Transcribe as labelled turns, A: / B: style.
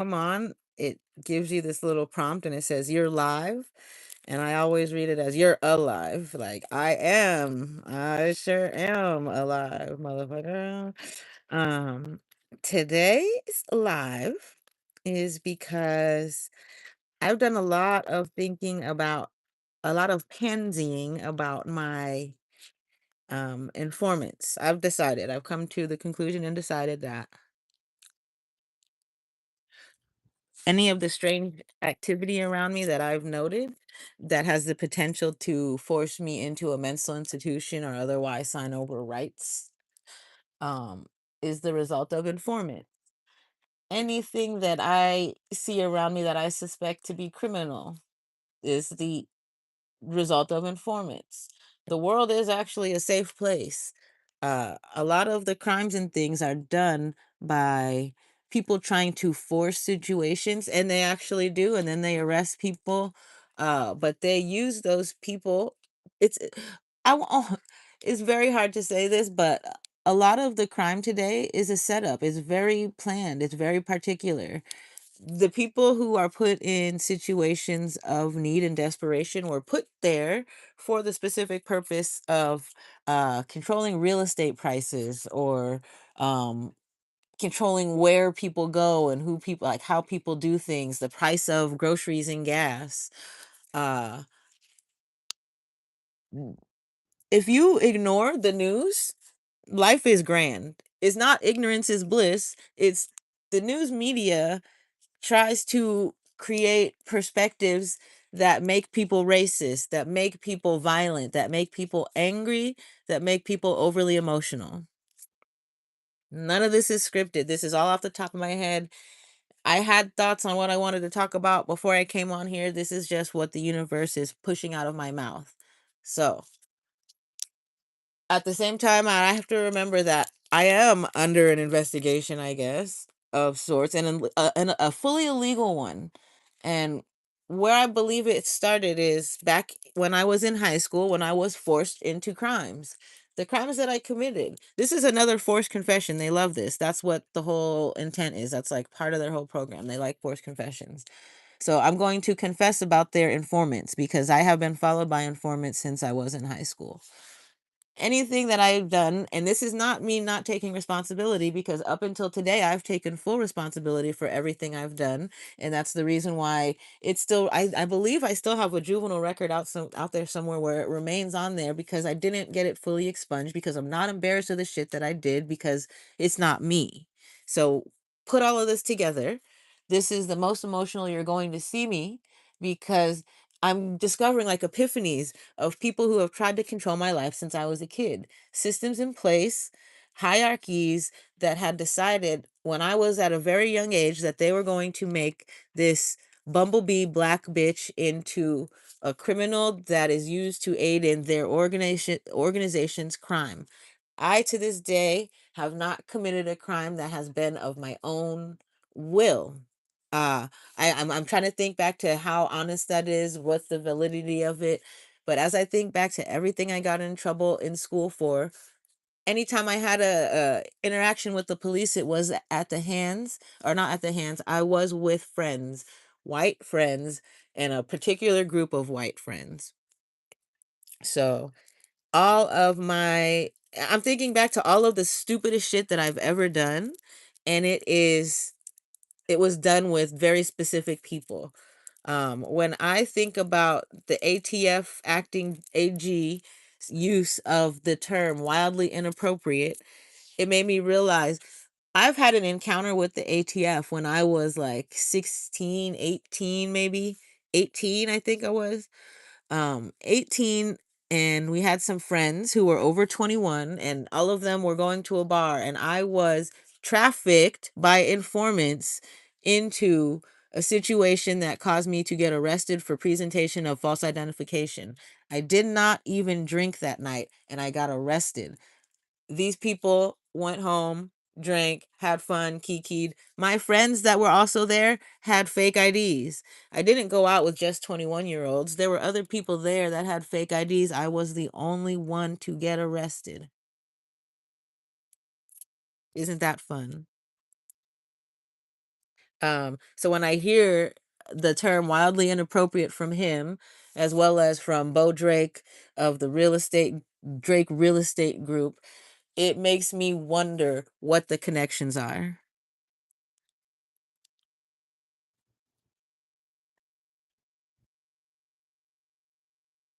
A: come on, it gives you this little prompt and it says, "You're live." And I always read it as "you're alive." Like, I sure am alive, motherfucker. Um, Today's live is because I've done a lot of thinking about a lot of pansying about my informants. I've come to the conclusion and decided that any of the strange activity around me that I've noted that has the potential to force me into a mental institution or otherwise sign over rights um, is the result of informant. Anything that I see around me that I suspect to be criminal is the result of informants. The world is actually a safe place. A lot of the crimes and things are done by people trying to force situations, and they actually do, and then they arrest people. But they use those people. It's I wa- it's very hard to say this, but a lot of the crime today is a setup. It's very planned. It's very particular. The people who are put in situations of need and desperation were put there for the specific purpose of controlling real estate prices or controlling where people go and who people like how people do things, the price of groceries and gas. uh if you ignore the news, life is grand. It's not ignorance is bliss. It's the news media tries to create perspectives that make people racist, that make people violent, that make people angry, that make people overly emotional. None of this is scripted. This is all off the top of my head. I had thoughts on what I wanted to talk about before I came on here. This is just what the universe is pushing out of my mouth. So, at the same time, I have to remember that I am under an investigation, I guess, of sorts, and a fully illegal one. And where I believe it started is back when I was in high school, when I was forced into crimes. The crimes that I committed. This is another forced confession. They love this. That's what the whole intent is. That's like part of their whole program. They like forced confessions. So I'm going to confess about their informants because I have been followed by informants since I was in high school. Anything that I've done, and this is not me not taking responsibility because up until today I've taken full responsibility for everything I've done, and that's the reason why it's still I believe I still have a juvenile record out there somewhere where it remains on there because I didn't get it fully expunged because I'm not embarrassed of the shit that I did because it's not me. So put all of this together. This is the most emotional you're going to see me because I'm discovering like epiphanies of people who have tried to control my life since I was a kid. Systems in place, hierarchies that had decided when I was at a very young age that they were going to make this bumblebee black bitch into a criminal that is used to aid in their organization's crime. I to this day have not committed a crime that has been of my own will. Uh I'm trying to think back to how honest that is, what's the validity of it. But as I think back to everything I got in trouble in school for, anytime I had a interaction with the police, it was at the hands, or not at the hands. I was with friends, white friends, and a particular group of white friends. So all of my I'm thinking back to all of the stupidest shit that I've ever done, and it was done with very specific people. When I think about the ATF acting AG use of the term wildly inappropriate, it made me realize I've had an encounter with the ATF when I was like 16, 18, maybe 18, I think I was 18, and we had some friends who were over 21 and all of them were going to a bar, and I was trafficked by informants into a situation that caused me to get arrested for presentation of false identification. I did not even drink that night and I got arrested. These people went home, drank, had fun, kikied. My friends that were also there had fake IDs. I didn't go out with just 21-year-olds. There were other people there that had fake IDs. I was the only one to get arrested. Isn't that fun? So when I hear the term wildly inappropriate from him, as well as from Bo Drake of the Drake Real Estate Group, it makes me wonder what the connections are.